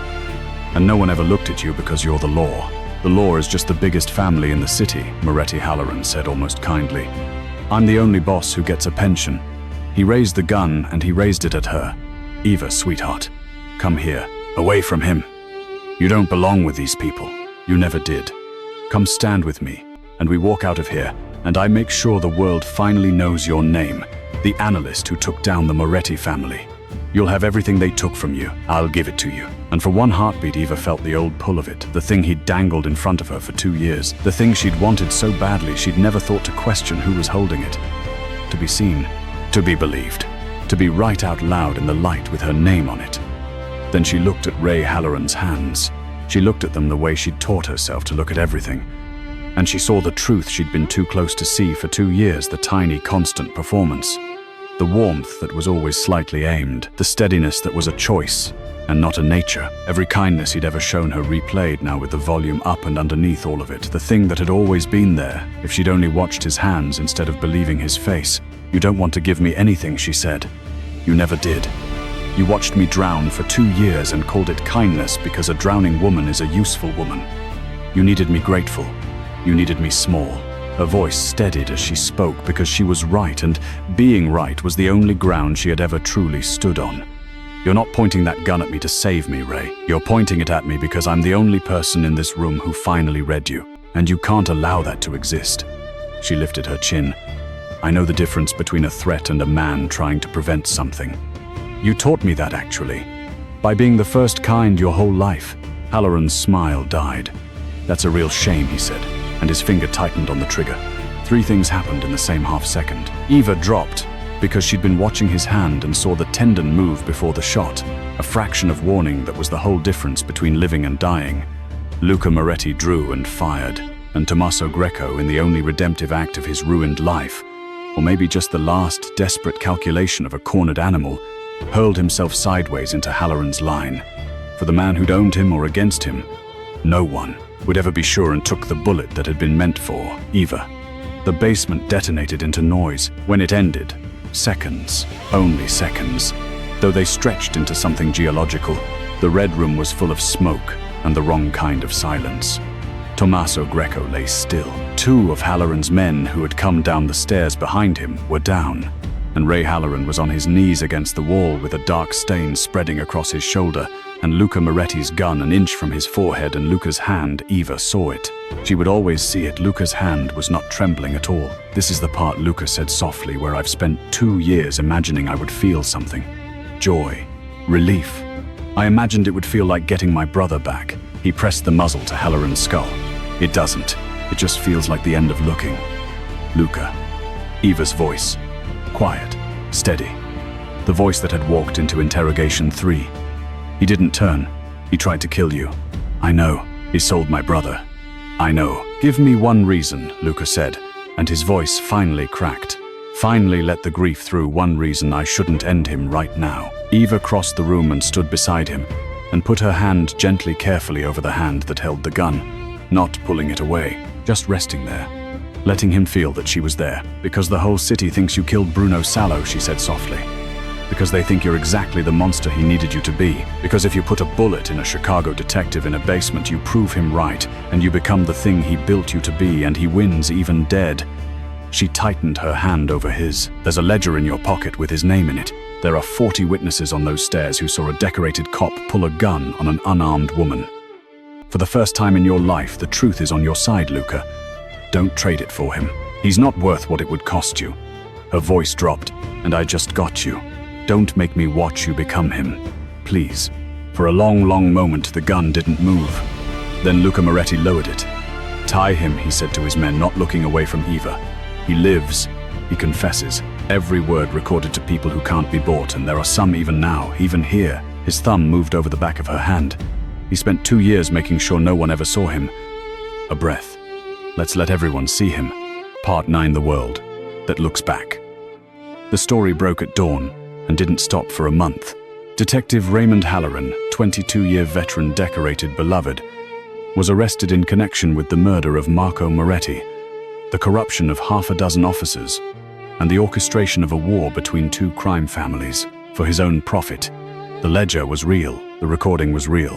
And no one ever looked at you because you're the law. The law is just the biggest family in the city, Moretti Halloran said almost kindly. I'm the only boss who gets a pension. He raised the gun and he raised it at her. Eva, sweetheart, come here, away from him. You don't belong with these people. You never did. Come stand with me, and we walk out of here, and I make sure the world finally knows your name, the analyst who took down the Moretti family. You'll have everything they took from you. I'll give it to you. And for one heartbeat, Eva felt the old pull of it, the thing he'd dangled in front of her for 2 years, the thing she'd wanted so badly she'd never thought to question who was holding it. To be seen, to be believed, to be right out loud in the light with her name on it. Then she looked at Ray Halloran's hands. She looked at them the way she'd taught herself to look at everything. And she saw the truth she'd been too close to see for 2 years, the tiny, constant performance. The warmth that was always slightly aimed, the steadiness that was a choice and not a nature. Every kindness he'd ever shown her replayed now with the volume up and underneath all of it, the thing that had always been there, if she'd only watched his hands instead of believing his face. You don't want to give me anything, she said. You never did. You watched me drown for 2 years and called it kindness because a drowning woman is a useful woman. You needed me grateful. You needed me small. Her voice steadied as she spoke because she was right, and being right was the only ground she had ever truly stood on. You're not pointing that gun at me to save me, Ray. You're pointing it at me because I'm the only person in this room who finally read you, and you can't allow that to exist. She lifted her chin. I know the difference between a threat and a man trying to prevent something. You taught me that, actually. By being the first kind your whole life. Halloran's smile died. That's a real shame, he said, and his finger tightened on the trigger. 3 things happened in the same half-second. Eva dropped because she'd been watching his hand and saw the tendon move before the shot, a fraction of warning that was the whole difference between living and dying. Luca Moretti drew and fired, and Tommaso Greco, in the only redemptive act of his ruined life, or maybe just the last desperate calculation of a cornered animal, hurled himself sideways into Halloran's line. For the man who'd owned him or against him, no one would ever be sure and took the bullet that had been meant for Eva. The basement detonated into noise. When it ended, seconds, only seconds, though they stretched into something geological, the red room was full of smoke and the wrong kind of silence. Tommaso Greco lay still. 2 of Halloran's men who had come down the stairs behind him were down, and Ray Halloran was on his knees against the wall with a dark stain spreading across his shoulder, and Luca Moretti's gun an inch from his forehead, and Luca's hand. Eva saw it. She would always see it. Luca's hand was not trembling at all. This is the part, Luca said softly, where I've spent 2 years imagining I would feel something. Joy. Relief. I imagined it would feel like getting my brother back. He pressed the muzzle to Halloran's skull. It doesn't. It just feels like the end of looking. Luca. Eva's voice. Quiet. Steady. The voice that had walked into interrogation 3. He didn't turn. He tried to kill you. I know. He sold my brother. I know. Give me one reason, Luca said, and his voice finally cracked. Finally let the grief through. One reason I shouldn't end him right now. Eva crossed the room and stood beside him, and put her hand gently, carefully over the hand that held the gun, not pulling it away, just resting there, letting him feel that she was there. Because the whole city thinks you killed Bruno Sallow, she said softly. Because they think you're exactly the monster he needed you to be. Because if you put a bullet in a Chicago detective in a basement, you prove him right, and you become the thing he built you to be, and he wins even dead. She tightened her hand over his. There's a ledger in your pocket with his name in it. There are 40 witnesses on those stairs who saw a decorated cop pull a gun on an unarmed woman. For the first time in your life, the truth is on your side, Luca. Don't trade it for him. He's not worth what it would cost you. Her voice dropped. And I just got you. Don't make me watch you become him. Please. For a long, long moment, the gun didn't move. Then Luca Moretti lowered it. Tie him, he said to his men, not looking away from Eva. He lives. He confesses. Every word recorded to people who can't be bought, and there are some even now, even here. His thumb moved over the back of her hand. He spent 2 years making sure no one ever saw him. A breath. Let's let everyone see him. Part 9, the world that looks back. The story broke at dawn and didn't stop for a month. Detective Raymond Halloran, 22-year veteran, decorated, beloved, was arrested in connection with the murder of Marco Moretti, the corruption of half a dozen officers, and the orchestration of a war between 2 crime families. for his own profit. The ledger was real, the recording was real.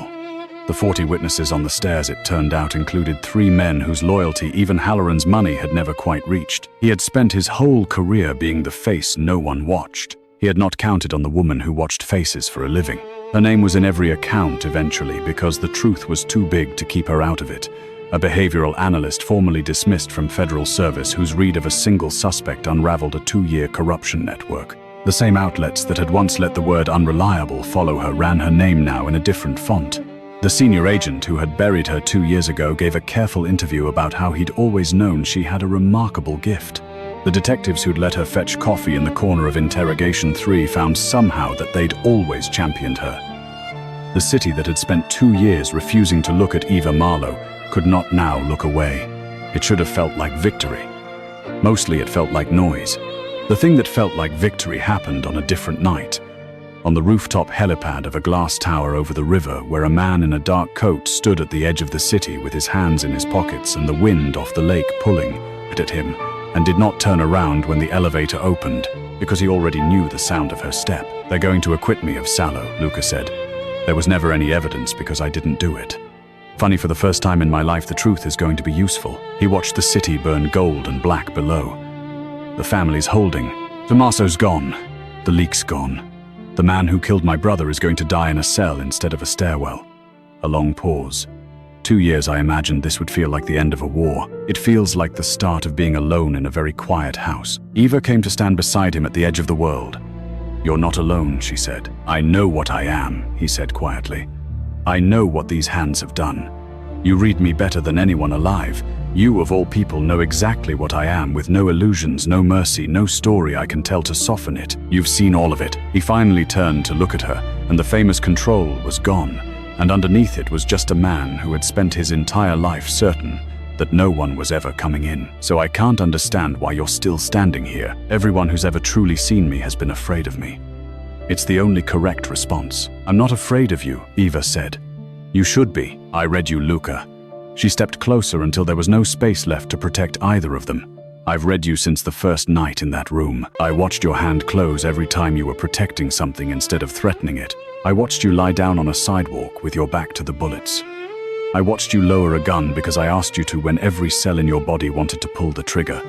The 40 witnesses on the stairs, it turned out, included 3 men whose loyalty even Halloran's money had never quite reached. He had spent his whole career being the face no one watched. He had not counted on the woman who watched faces for a living. Her name was in every account eventually because the truth was too big to keep her out of it. A behavioral analyst formerly dismissed from federal service whose read of a single suspect unraveled a 2-year corruption network. The same outlets that had once let the word unreliable follow her ran her name now in a different font. The senior agent who had buried her 2 years ago gave a careful interview about how he'd always known she had a remarkable gift. The detectives who'd let her fetch coffee in the corner of Interrogation 3 found somehow that they'd always championed her. The city that had spent 2 years refusing to look at Eva Marlowe could not now look away. It should have felt like victory. Mostly it felt like noise. The thing that felt like victory happened on a different night. On the rooftop helipad of a glass tower over the river, where a man in a dark coat stood at the edge of the city with his hands in his pockets and the wind off the lake pulling at him, and did not turn around when the elevator opened, because he already knew the sound of her step. "They're going to acquit me of Sallow," Luca said. "There was never any evidence because I didn't do it. Funny, for the first time in my life, the truth is going to be useful." He watched the city burn gold and black below. The family's holding. Tommaso's gone. The leak's gone. The man who killed my brother is going to die in a cell instead of a stairwell. A long pause. 2 years I imagined this would feel like the end of a war. It feels like the start of being alone in a very quiet house. Eva came to stand beside him at the edge of the world. "You're not alone," she said. "I know what I am," he said quietly. "I know what these hands have done. You read me better than anyone alive. You, of all people, know exactly what I am, with no illusions, no mercy, no story I can tell to soften it. You've seen all of it." He finally turned to look at her, and the famous control was gone, and underneath it was just a man who had spent his entire life certain that no one was ever coming in. "So I can't understand why you're still standing here. Everyone who's ever truly seen me has been afraid of me." It's the only correct response. "I'm not afraid of you," Eva said. "You should be. I read you, Luca." She stepped closer until there was no space left to protect either of them. "I've read you since the first night in that room. I watched your hand close every time you were protecting something instead of threatening it. I watched you lie down on a sidewalk with your back to the bullets. I watched you lower a gun because I asked you to when every cell in your body wanted to pull the trigger."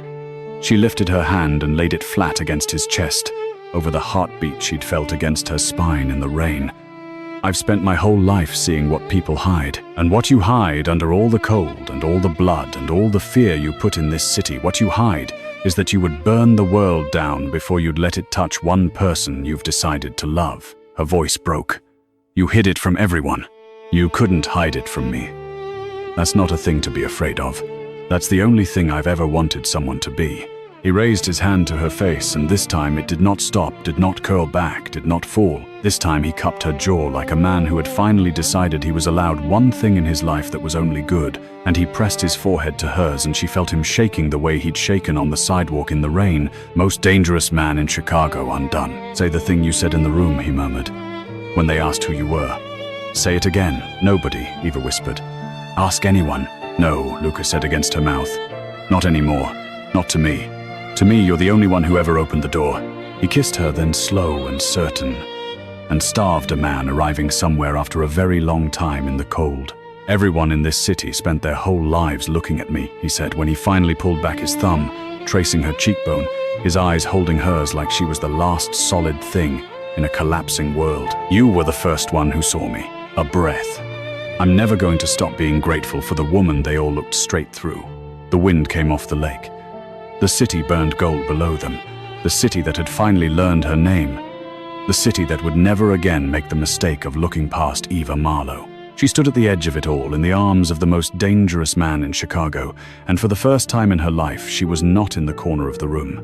She lifted her hand and laid it flat against his chest, over the heartbeat she'd felt against her spine in the rain. "I've spent my whole life seeing what people hide, and what you hide under all the cold and all the blood and all the fear you put in this city, what you hide is that you would burn the world down before you'd let it touch one person you've decided to love." Her voice broke. "You hid it from everyone. You couldn't hide it from me. That's not a thing to be afraid of. That's the only thing I've ever wanted someone to be." He raised his hand to her face, and this time it did not stop, did not curl back, did not fall. This time he cupped her jaw like a man who had finally decided he was allowed one thing in his life that was only good, and he pressed his forehead to hers, and she felt him shaking the way he'd shaken on the sidewalk in the rain. "Most dangerous man in Chicago undone." "Say the thing you said in the room," he murmured, "when they asked who you were." "Say it again." "Nobody," Eva whispered. "Ask anyone." "No," Luca said against her mouth. "Not anymore. Not to me. To me, you're the only one who ever opened the door." He kissed her, then slow and certain, and starved a man arriving somewhere after a very long time in the cold. "Everyone in this city spent their whole lives looking at me," he said when he finally pulled back his thumb, tracing her cheekbone, his eyes holding hers like she was the last solid thing in a collapsing world. "You were the first one who saw me. A breath. I'm never going to stop being grateful for the woman they all looked straight through." The wind came off the lake. The city burned gold below them. The city that had finally learned her name. The city that would never again make the mistake of looking past Eva Marlowe. She stood at the edge of it all, in the arms of the most dangerous man in Chicago, and for the first time in her life, she was not in the corner of the room.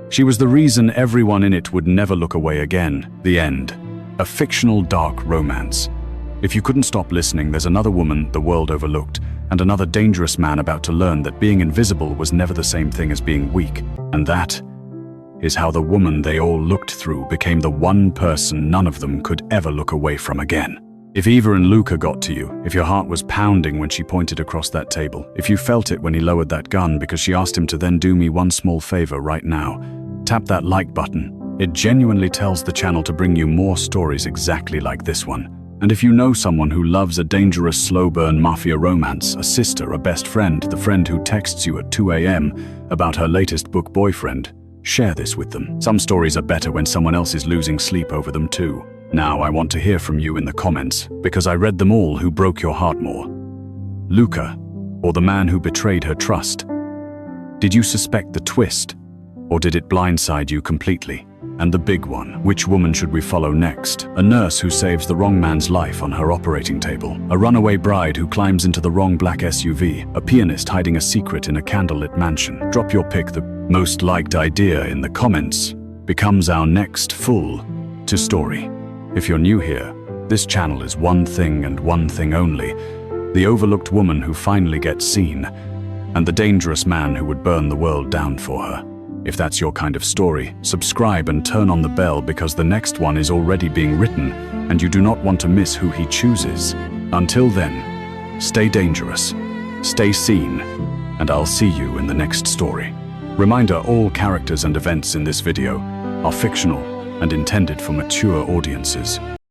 She was the reason everyone in it would never look away again. The end. A fictional dark romance. If you couldn't stop listening, there's another woman the world overlooked, and another dangerous man about to learn that being invisible was never the same thing as being weak. And that is how the woman they all looked through became the one person none of them could ever look away from again. If Eva and Luca got to you, if your heart was pounding when she pointed across that table, if you felt it when he lowered that gun because she asked him to then do me one small favor right now, tap that like button, It genuinely tells the channel to bring you more stories exactly like this one. And if you know someone who loves a dangerous, slow-burn mafia romance, a sister, a best friend, the friend who texts you at 2 a.m. about her latest book boyfriend, share this with them. Some stories are better when someone else is losing sleep over them too. Now I want to hear from you in the comments, because I read them all. Who broke your heart more? Luca, or the man who betrayed her trust? Did you suspect the twist, or did it blindside you completely? And the big one, which woman should we follow next? A nurse who saves the wrong man's life on her operating table. A runaway bride who climbs into the wrong black SUV. A pianist hiding a secret in a candlelit mansion. Drop your pick. The most liked idea in the comments becomes our next full to story. If you're new here, this channel is one thing and one thing only: the overlooked woman who finally gets seen, and the dangerous man who would burn the world down for her. If that's your kind of story, subscribe and turn on the bell, because the next one is already being written and you do not want to miss who he chooses. Until then, stay dangerous, stay seen, and I'll see you in the next story. Reminder: all characters and events in this video are fictional and intended for mature audiences.